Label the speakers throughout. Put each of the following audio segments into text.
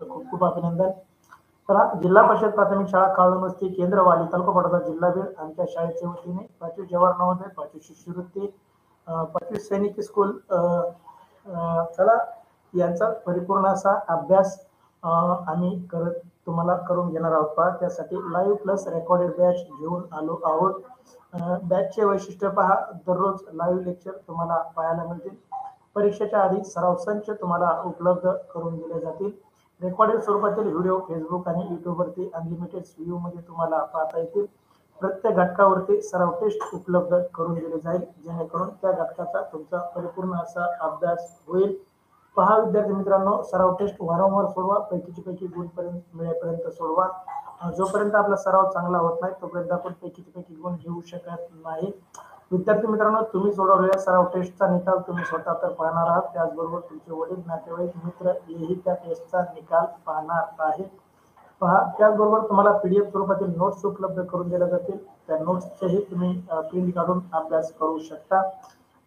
Speaker 1: खूप खूप अभिनंदन. तर जिल्हा परिषद प्राथमिक शाळा काळूमस्ती केंद्रवाली तालुका पडोदा जिल्हा बीड आमच्या शाळेच्या वतीने 5वी जवाहर नवोदय 5वी शिष्यवृत्ती 5वी सैनिक स्कूल चला यांचा परिपूर्ण असा अभ्यास आम्ही करत तुम्हाला करून घेणार आहोत पहा. त्यासाठी लाईव्ह प्लस रेकॉर्डेड बॅच घेऊन आलो आहोत. बॅचचे वैशिष्ट्य पहा, दररोज लाईव्ह लेक्चर तुम्हाला पाहायला मिळतील. परीक्षेच्या आधी सराव संच तुम्हाला उपलब्ध करून दिले जातील. रेकॉर्डेड स्वरूपातील व्हिडिओ फेसबुक आणि युट्यूबवरती अनलिमिटेड व्ह्यू मध्ये तुम्हाला पाहता येतील. प्रत्येक घटकावरती सराव टेस्ट उपलब्ध करून दिले जाईल, जेणेकरून त्या घटकाचा तुमचा परिपूर्ण असा अभ्यास होईल. पहा विद्यार्थी मित्रांनो, सराव टेस्ट वारंवार सोडवा, पैकीचे पैकी गुण मिळेपर्यंत सोडवा. जोपर्यंत आपला सराव चांगला होत नाही तोपर्यंत आपण पैकीचे पैकी गुण घेऊ शकत नाही. विद्यार्थी मित्रांनो, तुम्ही सोडवलेल्या सराव टेस्टचा निकाल तुम्ही स्वतः तर पाहणार आहात, त्याचबरोबर तुमचे वडील, नातेवाईक, मित्र हेही त्या टेस्टचा निकाल पाहणार आहेत. पहा, त्याचबरोबर तुम्हाला पीडीएफ स्वरूपातील नोट्स उपलब्ध करून दिल्या जातील. त्या नोट्सचेही तुम्ही प्रिंट काढून अभ्यास करू शकता.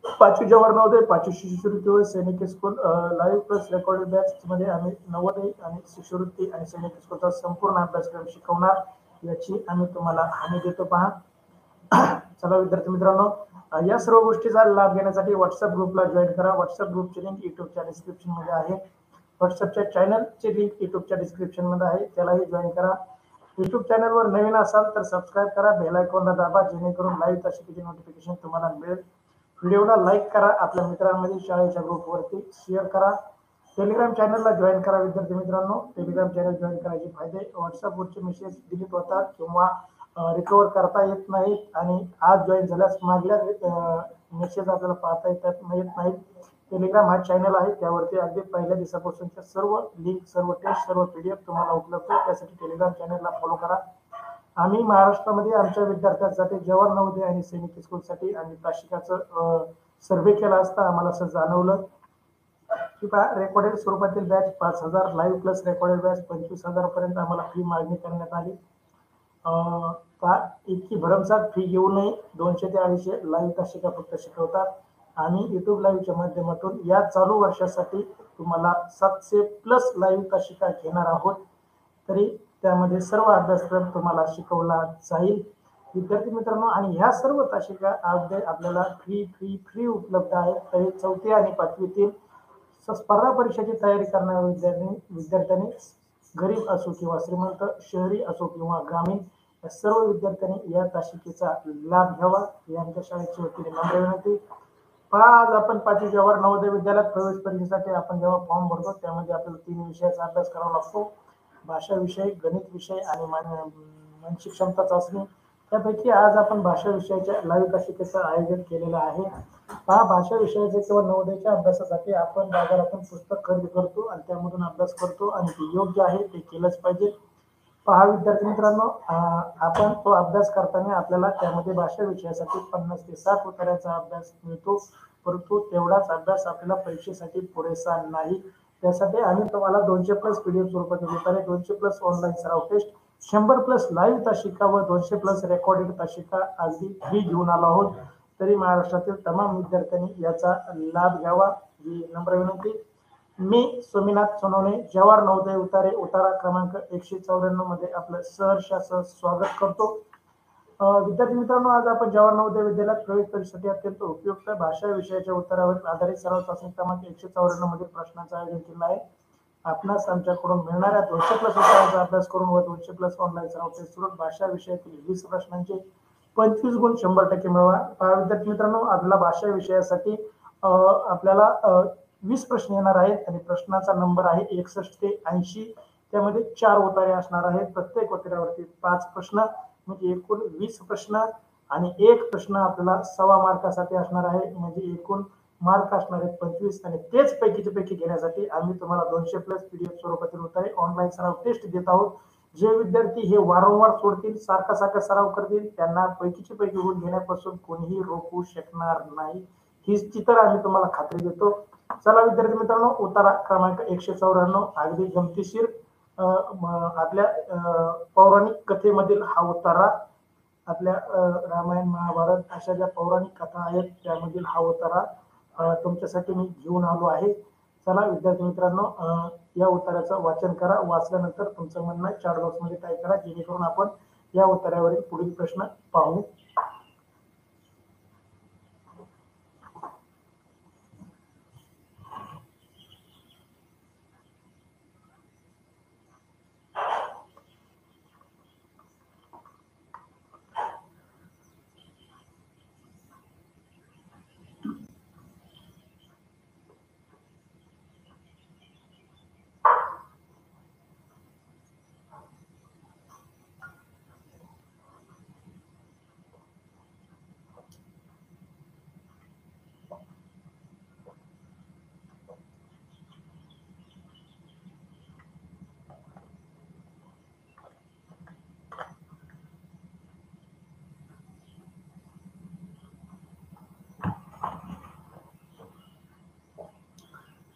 Speaker 1: 5वी जवाहर नवोदय 5वी शिष्यवृत्ती व सैनिक school live plus recorded batch मध्ये आम्ही नवोदय आणि शिष्यवृत्ती आणि सैनिक स्कूलचा संपूर्ण अभ्यासक्रम शिकवणार, याची आम्ही तुम्हाला हमी देतो. पहा चला विद्यार्थी मित्रांनो, या सर्व गोष्टीचा लाभ घेण्यासाठी व्हॉट्सअप ग्रुपला जॉईन करा. व्हॉट्सअप ग्रुपची लिंक युट्यूबच्या डिस्क्रिप्शन मध्ये आहे. व्हॉट्सअपच्या चॅनलची लिंक युट्यूबच्या डिस्क्रिप्शन मध्ये आहे, त्यालाही जॉईन करा. युट्यूब चॅनलवर नवीन असाल तर सबस्क्राईब करा, बेल आयकॉनला दाबा, जेणेकरून लाईव्ह तासिकेची नोटिफिकेशन तुम्हाला मिळेल. व्हिडिओला लाईक करा, आपल्या मित्रांमध्ये शाळेच्या ग्रुपवरती शेअर करा. टेलिग्राम चॅनलला जॉईन करा. विद्यार्थी मित्रांनो, टेलिग्राम चॅनल जॉईन करायचे फायदे: व्हॉट्सअपवरचे मेसेज डिलीट होतात किंवा रिकवर करता येत नाहीत, आणि आज जॉईन झाल्यास मागल्या मेसेज आपल्याला पाहता येत नाहीत. टेलिग्राम हा चॅनल आहे, त्यावरती अगदी पहिल्या दिवसापासूनच्या सर्व लिंक, सर्व टेस्ट, सर्व पीडीएफ तुम्हाला उपलब्ध आहे. त्यासाठी टेलिग्राम चॅनलला फॉलो करा. आम्ही महाराष्ट्रामध्ये आमच्या विद्यार्थ्यांसाठी जवाहर नवोदय आणि सैनिक स्कूलसाठी आणि तासिकाचं सर्वे केला असता आम्हाला असं जाणवलं की रेकॉर्डेड स्वरूपातील batch 5,000, live plus recorded batch 25,000 पर्यंत आम्हाला फी मागणी करण्यात आली. इतकी भरमसाठ फी घेऊ नये. 200 ते 250 लाईव्ह तासिका फक्त शिकवतात. आणि युट्यूब लाईव्हच्या माध्यमातून या चालू वर्षासाठी तुम्हाला 700 प्लस लाईव्ह तासिका घेणार आहोत, तरी त्यामध्ये सर्व अभ्यासक्रम तुम्हाला शिकवला जाईल. विद्यार्थी मित्रांनो, आणि ह्या सर्व तासिका आपल्याला फ्री उपलब्ध आहेत. तरी 4थी आणि 5वीतील स्पर्धा परीक्षेची तयारी करणाऱ्या विद्यार्थ्यांनी गरीब असो किंवा श्रीमंत, शहरी असो किंवा ग्रामीण, या सर्व विद्यार्थ्यांनी या तासिकेचा लाभ घ्यावा, यांच्या शाळेची वतीने नम्र विनंती. पहा, आज आपण 5वी जवाहर नवोदय विद्यालयात प्रवेश परीक्षेसाठी आपण जेव्हा फॉर्म भरतो त्यामध्ये आपल्याला 3 विषयाचा अभ्यास करावा लागतो: भाषा विषय, गणित विषय आणि मानसिक क्षमता चाचणी. त्यापैकी आज आपण भाषा विषयाच्या लाईव्ह तासिकेचं आयोजन केलेलं आहे. पहा, भाषा विषयाचे किंवा नवोदयच्या अभ्यासासाठी आपण बाजारातून पुस्तक खरेदी करतो आणि त्यामधून अभ्यास करतो, आणि ते योग्य आहे, ते केलंच पाहिजे. पहा विद्यार्थी मित्रांनो, आपण तो अभ्यास करताना आपल्याला त्यामध्ये भाषा विषयासाठी 50 ते 60 उत्तरांचा अभ्यास मिळतो, परंतु तेवढाच अभ्यास आपल्याला परीक्षेसाठी पुरेसा नाही. त्यासाठी आम्ही तुम्हाला 200 प्लस पीडीएफ स्वरूपातील उत्तरे, 200 प्लस ऑनलाईन सराव टेस्ट, 100 प्लस लाईव्ह तासिका व 200 प्लस रेकॉर्डेड तासिका अगदी फ्री घेऊन आलो आहोत. तरी महाराष्ट्रातील तमाम विद्यार्थ्यांनी याचा लाभ घ्यावा, ही नम्र विनंती. मी सोमीनाथ सोनवणे, जवाहर नवोदय उतारा क्रमांक 194 मध्ये आपलं सहर्ष स्वागत करतो. विद्यार्थी मित्रांनो, आज आपण जवाहर नवोदय विद्यालयात प्रवेश परीक्षेसाठी अत्यंत उपयुक्त भाषा विषयाच्या उत्तरावर आधारित सराव चाचणी क्रमांक 154 मधील प्रश्नांचं आयोजन केलं आहे. आपणास आमच्याकडून मिळणाऱ्या 200 प्लस उत्तरांचा अभ्यास करून व 200 प्लस ऑनलाईन सराव टेस्ट करून भाषा विषयातील 20 प्रश्नांचे 25 गुण 100% मिळवा. विद्यार्थी मित्रांनो, आपला भाषा विषयासाठी आपल्याला 20 प्रश्न येणार आहेत आणि प्रश्नाचा नंबर आहे 61 ते 80. त्यामध्ये 4 उत्तरे असणार आहेत. प्रत्येक उत्तरावरती 5 प्रश्न, म्हणजे एकूण 20 प्रश्न, आणि एक प्रश्न आपल्याला 1.25 मार्कासाठी असणार आहे, म्हणजे एकूण मार्क असणार आहेत 25. आणि तेच पैकीचे पैकी घेण्यासाठी आम्ही तुम्हाला 200 प्लस पीडीएफ स्वरूपातील उत्तरे, ऑनलाईन सराव टेस्ट देत आहोत. जे विद्यार्थी हे वारंवार सोडतील, सारखा सराव करतील, त्यांना पैकीचे पैकी गुण घेण्यापासून कोणीही रोखू शकणार नाही, ही तर आम्ही तुम्हाला खात्री देतो. चला विद्यार्थी मित्रांनो, उतारा क्रमांक 194 अगदी गमतीशीर आपल्या पौराणिक कथेमधील हा उतारा, आपल्या रामायण महाभारत अशा ज्या पौराणिक कथा आहेत त्यामधील हा उतारा तुमच्यासाठी मी घेऊन आलो आहे. चला विद्यार्थी मित्रांनो, या उत्तराचं वाचन करा. वाचल्यानंतर तुमचं म्हणणं चॅट बॉक्समध्ये टाईप करा, जेणेकरून आपण या उत्तरावरील पुढील प्रश्न पाहू.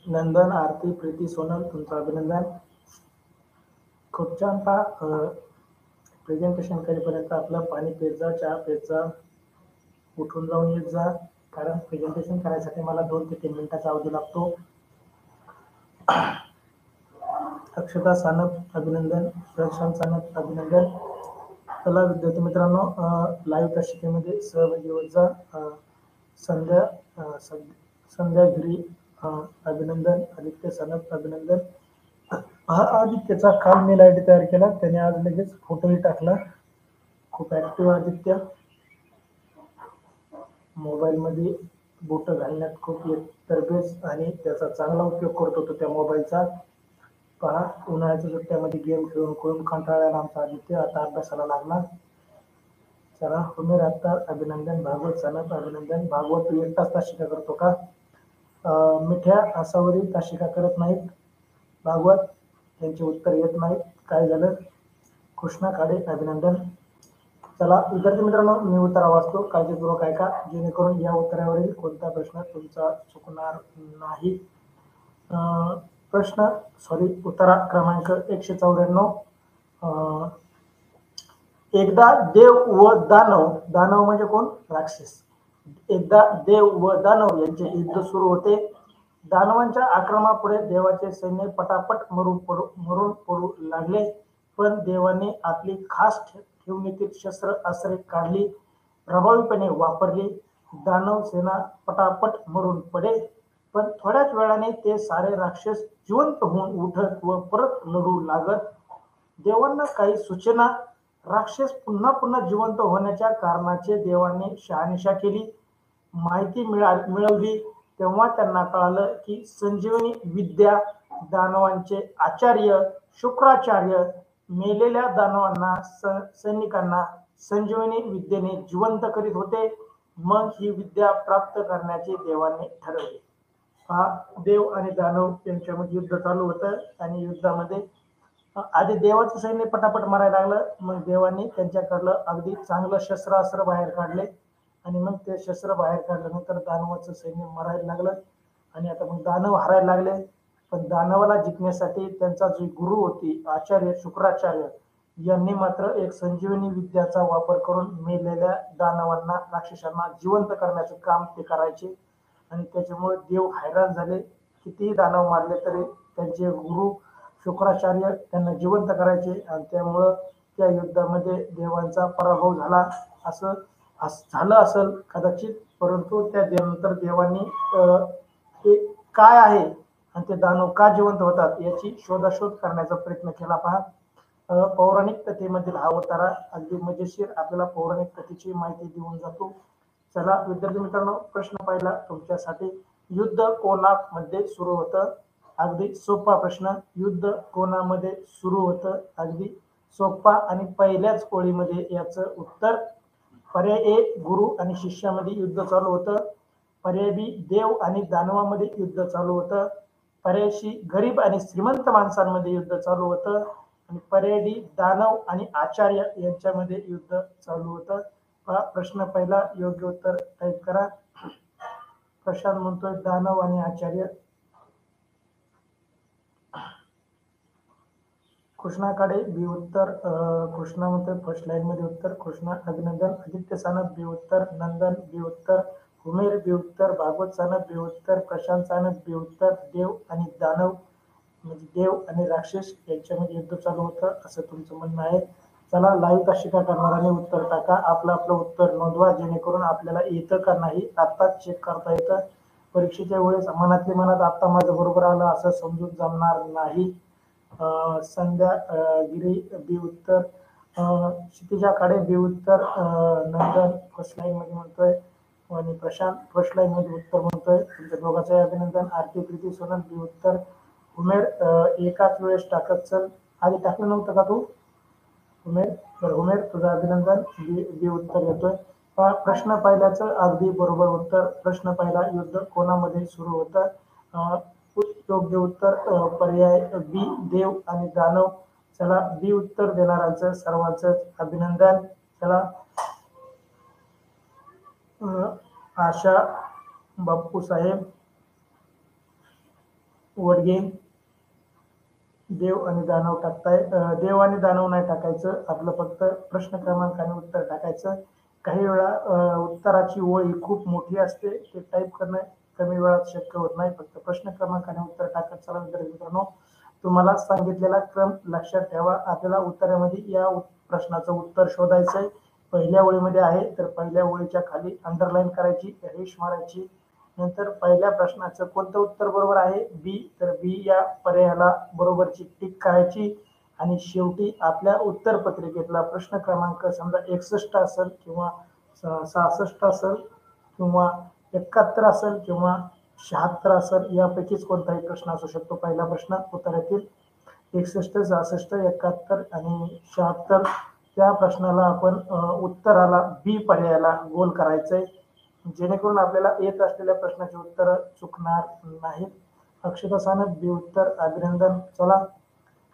Speaker 1: नंदन, आरती, प्रीती, सोनल, तुमचं अभिनंदन. खूप छान. प्रेझेंटेशन करेपर्यंत आपलं पाणी पेत जा, चहा पेत जा, उठून जाऊन येत जा, कारण प्रेझेंटेशन करायसाठी मला 2 ते 3 मिनिटाचा अवधी लागतो. अक्षता सानप अभिनंदन, प्रशांत सानप अभिनंदन. चला विद्यार्थी मित्रांनो, लाईव्ह तासिकेमध्ये सहभागी होत जा. संध्या गिरी अभिनंदन, आदित्य सानप अभिनंदन. हा आदित्यचा काल मेल आयडी तयार केला, त्याने आज लगेच फोटोही टाकला. खूप ऍक्टिव्ह आदित्य. मोबाईलमध्ये बोट घालण्यात खूप तरबेज आणि त्याचा चांगला उपयोग करतो तो त्या मोबाईलचा. पहा, उन्हाळ्याच्या सुट्ट्यामध्ये गेम खेळून खेळून कंटाळलेला आमचा आदित्य आता अभ्यासाला लागला. चला, उमेर अत्तार अभिनंदन, भागवत सानप अभिनंदन. भागवत तू एकटाच तासिका करतो का? मिठ्या आसावरी तासिका करत नाहीत. भागवत यांचे उत्तर येत नाही. काय झालं? कृष्णा खाडे अभिनंदन. चला विद्यार्थी मित्रांनो, मी उत्तर वाचतो, काळजीपूर्वक ऐका, जेणेकरून या उत्तरावरील कोणता प्रश्न तुमचा चुकणार नाही. उत्तरा क्रमांक 194. एकदा देव व दानव, दानव म्हणजे कोण? राक्षस. एकदा देव व दानव यांचे युद्ध सुरू होते. दानवांच्या आक्रमणापुढे देवाचे सैन्य पटापट मरून पडू लागले, पण देवाने आपली खास ठेवणीतील शस्त्र अस्त्रे काढली, प्रभावीपणे वापरली. दानव सेना पटापट मरून पडे, पण थोड्याच वेळाने ते सारे राक्षस जिवंत होऊन उठत व परत लढू लागत. देवांना काही सुचना. राक्षस पुन्हा पुन्हा जिवंत होण्याच्या कारणाचे देवांनी शहानिशा केली. माहिती मिळवली तेव्हा त्यांना कळालं की संजीवनी विद्या दानवांचे आचार्य शुक्राचार्य मेलेल्या दानवांना सैनिकांना संजीवनी विद्येने जिवंत करीत होते. मग ही विद्या प्राप्त करण्याचे देवाने ठरवले. हा देव आणि दानव यांच्यामध्ये युद्ध चालू होतं आणि युद्धामध्ये आधी देवाचं सैन्य पटापट मारायला लागलं. मग देवाने त्यांच्याकडलं अगदी चांगलं शस्त्रास्त्र बाहेर काढले आणि मग ते शस्त्र बाहेर काढल्यानंतर दानवाचं सैन्य मरायला लागलं आणि आता मग दानव हारायला लागले. पण दानवाला जिंकण्यासाठी त्यांचा जो गुरु होती आचार्य शुक्राचार्य यांनी मात्र एक संजीवनी विद्याचा वापर करून मेलेल्या दानवांना राक्षसांना जिवंत करण्याचं काम ते करायचे आणि त्याच्यामुळे देव हैराण झाले. कितीही दानव मारले तरी त्यांचे गुरु शुक्राचार्य त्यांना जिवंत करायचे आणि त्यामुळं त्या युद्धामध्ये देवांचा पराभव झाला. असं झालं असेल कदाचित, परंतु त्यानंतर देवांनी ते काय आहे आणि ते दानव का जिवंत होतात याची शोधाशोध करण्याचा प्रयत्न केला. पहा, पौराणिक कथेमधील हा अवतारा अगदी मजेशीर आपल्याला पौराणिक कथेची माहिती देऊन जातो. चला विद्यार्थी मित्रांनो, प्रश्न पहिला तुमच्यासाठी. युद्ध कोणामध्ये सुरू होतं? अगदी सोपा प्रश्न. युद्ध कोणामध्ये सुरू होतं? अगदी सोपा आणि पहिल्याच ओळीमध्ये याचं उत्तर. पर्याय ए, गुरु आणि शिष्यामध्ये युद्ध चालू होतं. पर्याय बी, देव आणि दानवामध्ये युद्ध चालू होतं. पर्याय सी, गरीब आणि श्रीमंत माणसांमध्ये युद्ध चालू होतं. आणि पर्याय डी, दानव आणि आचार्य यांच्यामध्ये युद्ध चालू होतं. प्रश्न पहिला योग्य उत्तर टाईप करा. प्रशांत म्हणतोय दानव आणि आचार्य. कृष्णाकडे बी उत्तर. कृष्णा म्हणतोय फर्स्ट लाईन मध्ये उत्तर. कृष्णा अभिनंदन. आदित्य सानप बी उत्तर. नंदन बी उत्तर. हुमेर बी उत्तर, भागवत सानप बी उत्तर, प्रशांत सानप बी उत्तर, देव आणि दानव म्हणजे देव आणि राक्षस यांच्यामध्ये युद्ध चालू होतं असं तुमचं म्हणणं आहे. चला लाईव्ह का शिका करणाऱ्याने उत्तर टाका. आपलं उत्तर नोंदवा, जेणेकरून आपल्याला येतं का नाही आत्ताच चेक करता येतं. परीक्षेच्या वेळेस मनातल्या मनात आता माझं बरोबर आलं असं समजून जमणार नाही. संध्या गिरी बी उत्तर, क्षितिजा खाडे बी उत्तर, नंदन फर्स्ट लाईन मध्ये म्हणतोय आणि प्रशांत फर्स्ट लाईन मध्ये उत्तर म्हणतोय. तुमच्या दोघांचे अभिनंदन. आरती प्रीती सोनल बी उत्तर. उमेर एकाच वेळेस टाकत चल. आधी टाकलं नव्हतं का तू उमेर? तर उमेर तुझं अभिनंदन. बी उत्तर येतोय. प्रश्न पहिल्याचं अगदी बरोबर उत्तर. प्रश्न पहिला, युद्ध कोणामध्ये सुरू होतं? योग्य उत्तर पर्याय बी, देव आणि दानव. चला बी उत्तर देणाऱ्यांचं सर्वांचं अभिनंदन. चला आशा बाप्पू साहेब वडगे देव आणि दानव टाकताय. देव आणि दानव नाही टाकायचं, आपलं फक्त प्रश्न क्रमांक आणि उत्तर टाकायचं. काही वेळा उत्तराची ओळ ही खूप मोठी असते, ते टाईप करणं कमी वेळात शक्य होत नाही. फक्त प्रश्न क्रमांक आणि उत्तर टाकत चला. विद्यार्थी मित्रांनो, तुम्हाला सांगितलेला क्रम लक्षात ठेवा. आपल्याला उत्तरामध्ये या प्रश्नाचं उत्तर शोधायचंय. पहिल्या ओळीमध्ये आहे तर पहिल्या ओळीच्या खाली अंडरलाईन करायची, रेष मारायची. नंतर पहिल्या प्रश्नाचं कोणतं उत्तर बरोबर आहे? बी. तर बी या पर्यायाला बरोबरची टिक करायची. आणि शेवटी आपल्या उत्तर पत्रिकेतला प्रश्न क्रमांक समजा 61 असेल किंवा 66 असेल किंवा 71 असेल किंवा 76 असेल, यापैकीच कोणताही प्रश्न असू शकतो. पहिला प्रश्न उत्तरातील 61, 66, 71 आणि 76 त्या प्रश्नाला आपण उत्तराला बी पर्यायाला गोल करायचंय, जेणेकरून आपल्याला येत असलेल्या प्रश्नाचे उत्तर चुकणार नाहीत. अक्षता सानप बी उत्तर, अभिनंदन. चला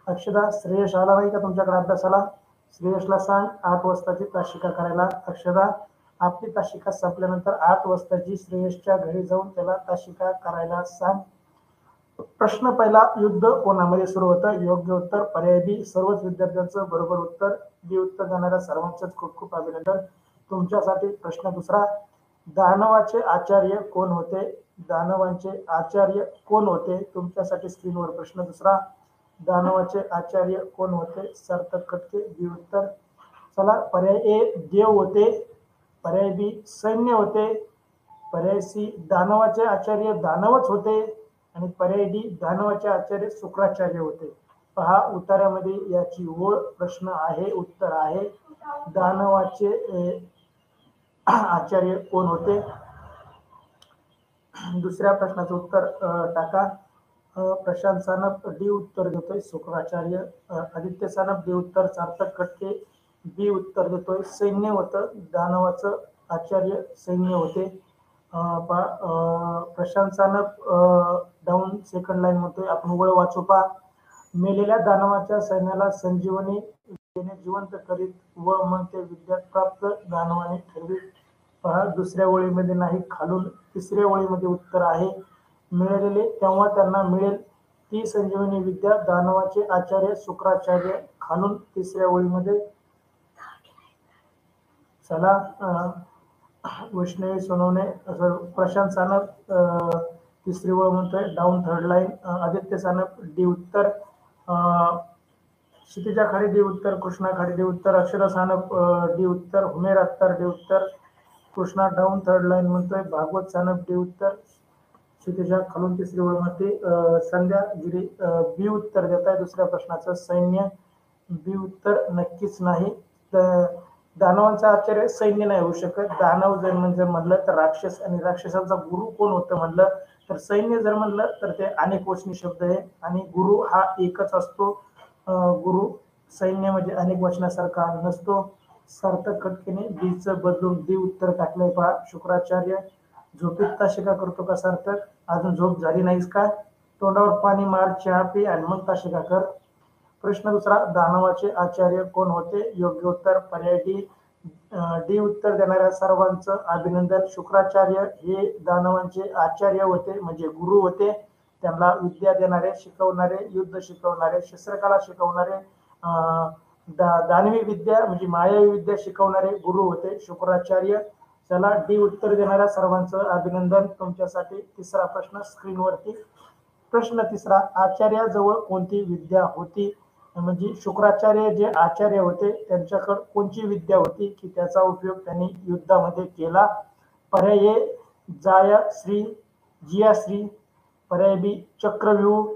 Speaker 1: अक्षता, श्रेयश आला नाही का तुमच्याकडे अभ्यासाला? श्रेयशला सांग 8 वाजताची तासिका करायला. अक्षता, आपली तासिका संपल्यानंतर 8 वाजताची श्रेयशच्या घरी जाऊन त्याला तासिका करायला सांग. प्रश्न पहिला, युद्ध कोणामध्ये सुरू होतं? योग्य उत्तर पर्याय बी, सर्वच विद्यार्थ्यांचं बरोबर उत्तर. बी उत्तर देणाऱ्या सर्वांचंच खूप खूप अभिनंदन. तुमच्यासाठी प्रश्न दुसरा, दानवाचे आचार्य कोण होते? दानवांचे आचार्य कोण होते? तुमच्यासाठी स्क्रीनवर प्रश्न दुसरा, दानवाचे आचार्य कोण होते? सार्थक खटके बी उत्तर. चला पर्याय ए देव होते, पर्याय बी सैन्य होते, पर्याय सी दानवाचे आचार्य दानवच होते आणि पर्याय डी दानवाचे आचार्य शुक्राचार्य होते. पहा उत्तरामध्ये याची ओळ प्रश्न आहे, उत्तर आहे दानवाचे आचार्य कोण होते. दुसऱ्या प्रश्नाचं उत्तर टाका. प्रशांत सानप डी उत्तर देतोय शुक्राचार्य. आदित्य सानप डी उत्तर. सार्थक खटके बी उत्तर देतोय सैन्य होतं, दानवाचं आचार्य सैन्य होते. Prashant Sanap down second line म्हणतोय, आपण वळ वाचू पा. मेलेल्या दानवाच्या सैन्याला संजीवनी देणे जिवंत करीत व मग ते विद्यात प्राप्त दानवाने ठरवित. पहा दुसऱ्या ओळीमध्ये नाही, खालून तिसऱ्या ओळीमध्ये उत्तर आहे. मिळालेले तेव्हा त्यांना मिळेल ती संजीवनी विद्या दानवाचे आचार्य शुक्राचार्य, खालून तिसऱ्या ओळीमध्ये. चला वैष्णवी सोनवणे प्रशांत सानप तिसरी ओळ म्हणतोय down third line. Aditya Sanap D उत्तर. क्षितिजा खाडे डी उत्तर, कृष्णा खाडे डी उत्तर, अक्षरा सानप डी उत्तर, हुमेर अत्तर डी उत्तर, कृष्णा डाऊन थर्ड लाईन म्हणतोय, भागवत सानप डी उत्तर, क्षितिजा खालून तिसरी ओळ म्हणते. संध्या गिरी बी उत्तर देत आहे दुसऱ्या प्रश्नाचं. सैन्य बी उत्तर नक्कीच नाही. दानवांचा आचार्य सैन्य नाही होऊ शकत. दानव जर म्हणजे म्हणलं तर राक्षस, आणि राक्षसांचा गुरु कोण होतं म्हणलं तर सैन्य जर म्हणलं तर ते अनेक वचनी शब्द आहे आणि गुरु हा एकच असतो. गुरु सैन्य म्हणजे अनेक वचनासारखा नसतो. सार्थक खटकेने बीचं बदलून डी उत्तर टाकलंय. पहा शुक्राचार्य. झोपेत तासिका करतो का सार्थक? अजून झोप झाली नाहीस का? तोंडावर पाणी मार, चहा पी आणि मग तासिका कर. प्रश्न दुसरा, दानवाचे आचार्य कोण होते? योग्य उत्तर पर्याय डी. डी उत्तर देणाऱ्या सर्वांचं अभिनंदन. शुक्राचार्य हे दानवांचे आचार्य होते, म्हणजे गुरु होते. त्यांना विद्या देणारे, शिकवणारे, युद्ध शिकवणारे, शस्त्रकला शिकवणारे, दानवी विद्या म्हणजे मायावी विद्या शिकवणारे गुरु होते शुक्राचार्य. चला डी उत्तर देणाऱ्या सर्वांचं अभिनंदन. तुमच्यासाठी तिसरा प्रश्न स्क्रीनवरती. प्रश्न तिसरा, आचार्याजवळ कोणती विद्या होती? म्हणजे शुक्राचार्य जे आचार्य होते त्यांच्याकडे कोणती विद्या होती की त्याचा उपयोग त्यांनी युद्धामध्ये केला? पर्याय ए जायाश्री, जियाश्री. पर्याय बी चक्रव्यूह.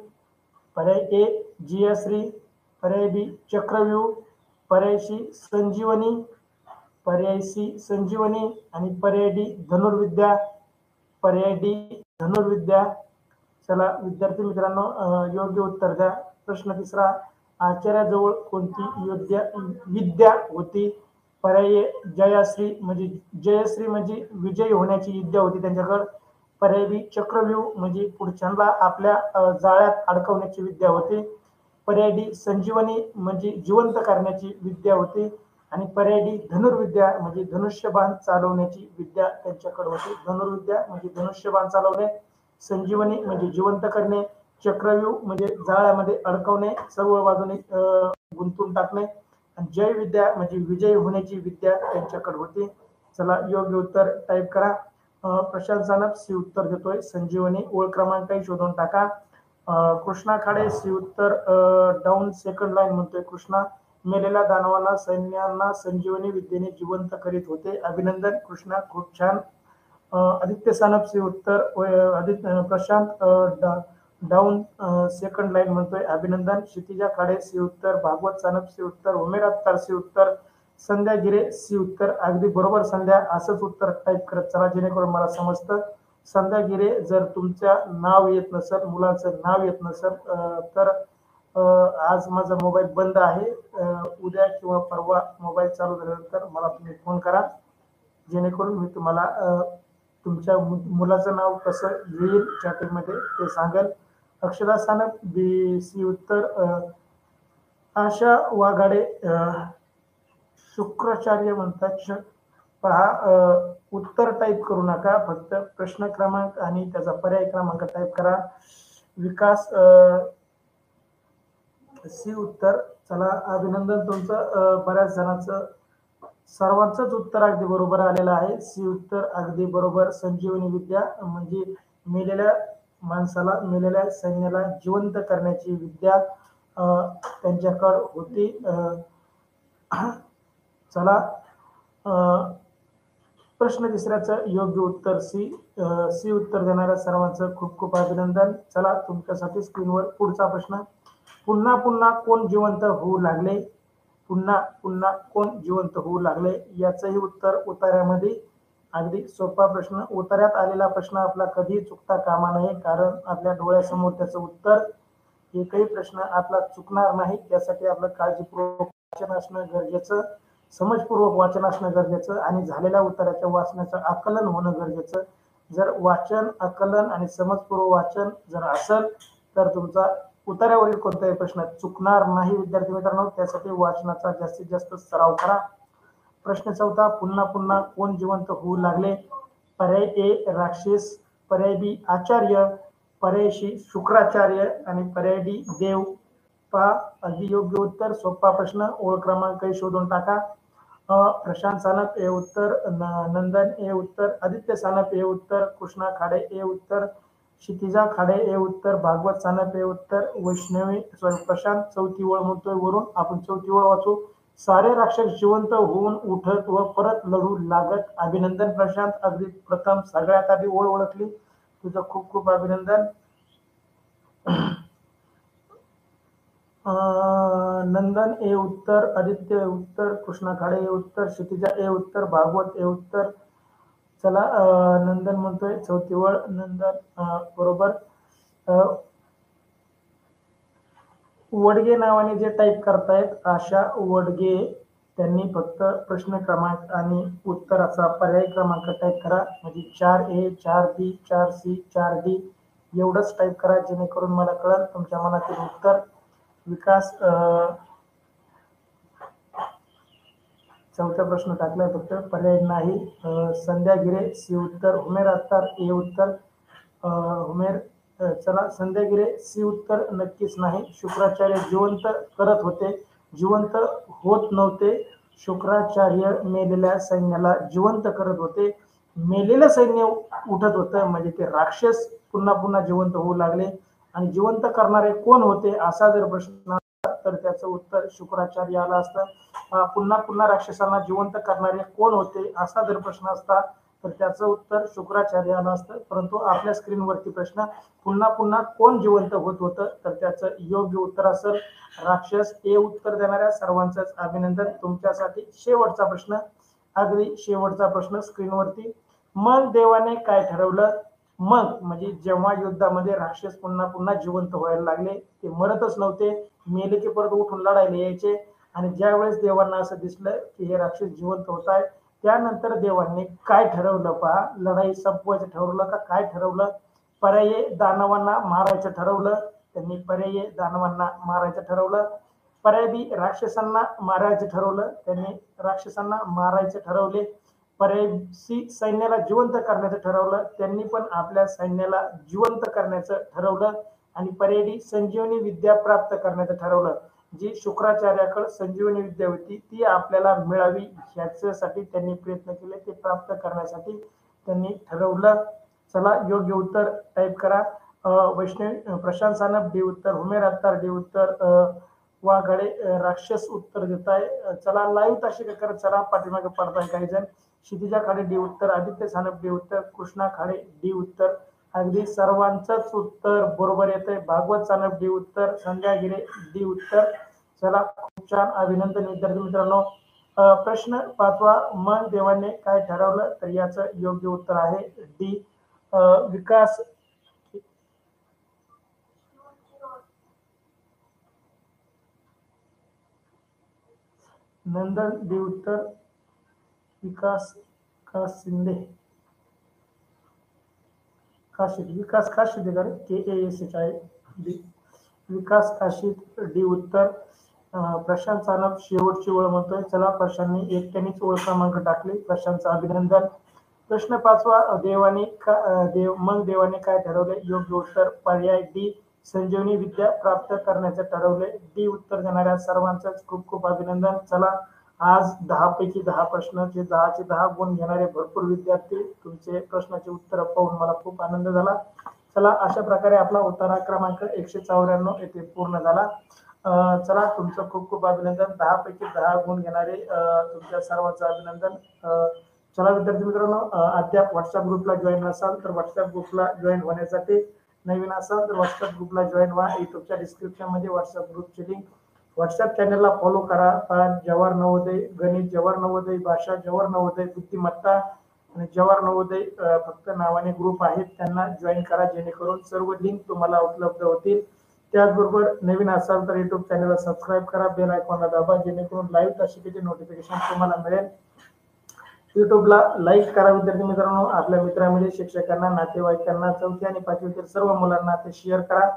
Speaker 1: पर्याय ए जियाश्री. पर्याय बी चक्रव्यूह. पर्याय सी संजीवनी. पर्याय सी संजीवनी आणि पर्याय डी धनुर्विद्या. पर्याय डी धनुर्विद्या. चला विद्यार्थी मित्रांनो, योग्य उत्तर द्या. प्रश्न तिसरा, आचार्याजवळ कोणती विद्या होती? पर्याय जयाश्री म्हणजे जयश्री म्हणजे विजयी होण्याची विद्या होती त्यांच्याकडे. पर्याय बी चक्रव्यूह म्हणजे पुढच्यांना आपल्या जाळ्यात अडकवण्याची विद्या होती. पर्याय डी संजीवनी म्हणजे जिवंत करण्याची विद्या होती. आणि पर्याय डी धनुर्विद्या म्हणजे धनुष्यबाण चालवण्याची विद्या त्यांच्याकडे होती. धनुर्विद्या म्हणजे धनुष्यबाण चालवणे, संजीवनी म्हणजे जिवंत करणे, चक्रव्यूह म्हणजे जाळ्यामध्ये अडकवणे, सर्व बाजूने गुंतून टाकणे, आणि जय विद्या म्हणजे विजय होण्याची विद्या त्यांच्याकडे होती. चला योग्य उत्तर टाईप करा. प्रशांत सानप सी उत्तर देतोय संजीवनी. ओळ क्रमांकही शोधून टाका. कृष्णा खाडे सी उत्तर डाऊन सेकंड लाईन म्हणतोय. कृष्णा, मेलेल्या दानवांना सैन्यांना संजीवनी विद्येने जिवंत करीत होते. अभिनंदन कृष्णा, खूप छान. आदित्य सानप सी उत्तर प्रशांत डाऊन सेकंड लाईन म्हणतोय. अभिनंदन. क्षितिजा खाडे सी उत्तर. भागवत सानप सी उत्तर. उमेर अत्तार सी उत्तर. संध्या गिरे सी उत्तर. अगदी बरोबर संध्या, असंच उत्तर टाईप करत चला जेणेकरून मला समजतं. संध्या गिरे, जर तुमच्या नाव येत नसेल, मुलाचं नाव येत नसेल तर आज माझा मोबाईल बंद आहे. उद्या किंवा परवा मोबाईल चालू झाल्यानंतर मला तुम्ही फोन करा जेणेकरून मी तुम्हाला तुमच्या मुलाचं नाव कसं येईल चॅटिंगमध्ये ते सांगेल. अक्षदा सानप बी सी उत्तर. आशा वाघाडे शुक्राचार्य म्हणतात. पहा, उत्तर टाईप करू नका, फक्त प्रश्न क्रमांक आणि त्याचा पर्याय क्रमांक टाईप करा. विकास सी उत्तर. चला अभिनंदन तुमचं. बऱ्याच जणांचं सर्वांचंच उत्तर अगदी बरोबर आलेलं आहे. सी उत्तर अगदी बरोबर. संजीवनी विद्या म्हणजे मेलेल्या माणसाला, मेलेल्या सैन्याला जिवंत करण्याची विद्या त्यांच्याकडे होती. चला प्रश्न तिसऱ्याचं योग्य उत्तर सी उत्तर देणाऱ्या सर्वांचं खूप खूप अभिनंदन. चला तुमच्यासाठी स्क्रीनवर पुढचा प्रश्न. पुन्हा पुन्हा कोण जिवंत होऊ लागले? पुन्हा पुन्हा कोण जिवंत होऊ लागले याचंही उत्तर उतार्यामध्ये. अगदी सोपा प्रश्न. उतार्यात आलेला प्रश्न आपला कधी चुकता कामा नये, कारण आपल्या डोळ्यासमोर त्याचं उत्तर. एकही प्रश्न आपला चुकणार नाही, त्यासाठी आपलं काळजीपूर्वक वाचन असणं गरजेचं, समजपूर्वक वाचन असणं गरजेचं आणि झालेल्या उत्तराच्या वाचनाचं आकलन होणं गरजेचं. जर वाचन, आकलन आणि समजपूर्वक वाचन जर असेल तर तुमचा उतार्यावरील कोणताही प्रश्न चुकणार नाही. विद्यार्थी मित्रांनो, त्यासाठी वाचनाचा जास्तीत जास्त सराव करा. प्रश्न चौथा, पुन्हा पुन्हा कोण जिवंत होऊ लागले? पर्याय ए राक्षस. पर्याय बी आचार्य. पर्याय सी शुक्राचार्य आणि पर्याय डी देव. पहा अगदी योग्य उत्तर. सोपा प्रश्न. ओळ क्रमांकही शोधून टाका. प्रशांत सानप ए उत्तर. नंदन ए उत्तर. आदित्य सानप ए उत्तर. कृष्णा खाडे ए उत्तर. क्षितिजा खाडे ए उत्तर. भागवत सानप ए उत्तर. वैष्णवी प्रशांत चौथी ओळ म्हणतोय वरून. आपण चौथी ओळ वाचू. सारे राक्षस जिवंत होऊन उठत व परत लढू लागत. अभिनंदन प्रशांत, अगदी प्रथम सगळ्यात आधी ओळ ओळखली, तुझं खूप खूप अभिनंदन. नंदन ए उत्तर. आदित्य ए उत्तर. कृष्णा खाडे ए उत्तर. क्षितिजा ए उत्तर. भागवत ए उत्तर. चला नंदन म्हणतोय चौथी ओळ. नंदन बरोबर. वडगे नावाने जे टाईप करतायत आशा वडगे, त्यांनी फक्त प्रश्न क्रमांक आणि उत्तराचा पर्याय क्रमांक टाईप करा. म्हणजे 4A 4B 4C 4D एवढंच टाईप करा जेणेकरून मला कळेल तुमच्या मनातील उत्तर. विकास चौथा प्रश्न टाकलाय फक्त, पर्याय नाही. संध्या गिरे सी उत्तर. उमेर अत्तार ए उत्तर. उमेर चला संध्या गिरे सी उत्तर नक्कीच नाही. शुक्राचार्य जिवंत करत होते, जिवंत होत नव्हते. शुक्राचार्य मेलेल्या सैन्याला जिवंत करत होते. मेलेलं सैन्य उठत होतं, म्हणजे ते राक्षस पुन्हा पुन्हा जिवंत होऊ लागले. आणि जिवंत करणारे कोण होते असा जर प्रश्न असता तर त्याचं उत्तर शुक्राचार्य आलं असतं. पुन्हा पुन्हा राक्षसांना जिवंत करणारे कोण होते असा जर प्रश्न असता तर त्याचं उत्तर शुक्राचार्य आलं असतं. परंतु आपल्या स्क्रीनवरती प्रश्न पुन्हा पुन्हा कोण जिवंत होत होतं, तर त्याचं योग्य उत्तर असेल राक्षस. हे उत्तर देणाऱ्या सर्वांचंच अभिनंदन. तुमच्यासाठी शेवटचा प्रश्न, अगदी शेवटचा प्रश्न स्क्रीनवरती. मग देवाने काय ठरवलं? मग म्हणजे जेव्हा युद्धामध्ये राक्षस पुन्हा पुन्हा जिवंत व्हायला लागले, ते मरतच नव्हते, मेले की परत उठून लढायला यायचे. आणि ज्यावेळेस देवांना असं दिसलं की हे राक्षस जिवंत होत आहे, त्यानंतर देवांनी काय ठरवलं पहा. लढाई संपवायचं ठरवलं का काय ठरवलं? पर्यायी दानवांना मारायचं ठरवलं. त्यांनी पर्यायी दानवांना मारायचं ठरवलं. पर्यायी राक्षसांना मारायचं ठरवलं. त्यांनी राक्षसांना मारायचे ठरवले. पर्यायी सैन्याला जिवंत करण्याचं ठरवलं. त्यांनी पण आपल्या सैन्याला जिवंत करण्याचं ठरवलं. आणि पर्यायी संजीवनी विद्या प्राप्त करण्याचं ठरवलं. जी शुक्राचार्याकडे संजीवनी विद्या होती ती आपल्याला मिळावी ह्याच्यासाठी त्यांनी प्रयत्न केले, ते प्राप्त करण्यासाठी त्यांनी ठरवलं. चला योग्य उत्तर टाईप करा. वैष्णवी प्रशांत सानप डी उत्तर, हुमेर अत्तार डी उत्तर, वाघाडे राक्षस उत्तर देत आहे. चला लाईव्ह ताशी करत चला, पाठीमागे पडताय काही जण. क्षितिजा खाडे डी उत्तर, आदित्य सानप डी उत्तर, कृष्णा खाडे डी उत्तर. अगदी सर्वांचंच उत्तर बरोबर येतंय. भागवत सानप डी उत्तर, संध्या गिरे डी उत्तर. चला खूप छान, अभिनंदन विद्यार्थी मित्रांनो. प्रश्न 5वा, मग देवाने काय ठरवलं? तर याचं योग्य उत्तर आहे डी, विकास. नंदन डी उत्तर, विकास का शिंदे, काशीद, विकास काशीद आहे का रे? KASH आहे डी, विकास काशीद डी उत्तर. प्रशांत सानप शेवटची ओळ म्हणतोय. चला प्रशांतनी एकट्यानेच ओळ क्रमांक टाकली, प्रशांतचं अभिनंदन. प्रश्न 5वा, मग देवाने काय ठरवले? योग्य उत्तर पर्याय डी, संजीवनी विद्या प्राप्त करण्याचे ठरवले. डी उत्तर देणाऱ्या सर्वांचंच खूप खूप अभिनंदन. चला आज 10 पैकी 10 प्रश्न, जे 10चे 10 गुण घेणारे भरपूर विद्यार्थी, तुमचे प्रश्नाचे उत्तर पाहून मला खूप आनंद झाला. चला अशा प्रकारे आपला उतारा क्रमांक 194 येथे पूर्ण झाला. चला तुमचं खूप खूप अभिनंदन. 10 पैकी 10 गुण घेणारे तुमच्या सर्वांचं अभिनंदन. चला विद्यार्थी मित्रांनो, अद्याप व्हॉट्सअप ग्रुपला जॉईन नसाल तर व्हॉट्सअप ग्रुपला जॉईन होण्यासाठी, नवीन असाल तर व्हॉट्सअप ग्रुपला जॉईन व्हा. युट्यूबच्या डिस्क्रिप्शन मध्ये व्हॉट्सअप ग्रुपची लिंक. व्हॉट्सअप चॅनलला फॉलो करा. जवाहर नवोदय गणित, जवाहर नवोदय भाषा, जवाहर नवोदय बुद्धिमत्ता आणि जवाहर नवोदय फक्त नावाने ग्रुप आहेत, त्यांना जॉईन करा, जेणेकरून सर्व लिंक तुम्हाला उपलब्ध होतील. त्याचबरोबर नवीन असाल तर युट्यूब चॅनलला सबस्क्राईब करा, बेल आयकॉनला दाबा, जेणेकरून लाईव्ह तासिकेचे नोटिफिकेशन तुम्हाला मिळेल. युट्यूबला लाईक करा विद्यार्थी मित्रांनो. आपल्या मित्रांमध्ये, शिक्षकांना, नातेवाईकांना, 4थी आणि 5वीतील सर्व मुलांना ते शेअर करा.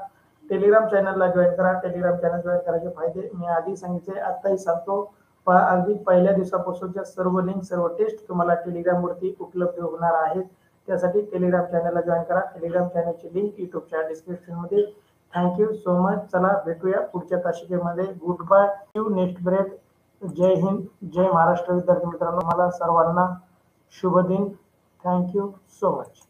Speaker 1: टेलिग्राम चॅनलला जॉईन करा. टेलिग्राम चॅनल जॉईन करायचे फायदे मी आधी सांगितले, आताही सांगतो. अगदी पहिल्या दिवसापासूनच्या सर्व लिंक, सर्व टेस्ट तुम्हाला टेलिग्राम वरती उपलब्ध होणार आहेत. त्यासाठी टेलिग्राम चॅनलला जॉईन करा. टेलिग्राम चॅनलची लिंक युट्यूबच्या डिस्क्रिप्शन मध्ये. Thank you so much. चला भेटूया पुढच्या तासिकेमध्ये. Good bye, next break. Jai Hind, Jai Maharashtra विद्यार्थी मित्रांनो. मला सर्वांना शुभ दिन. Thank you so much.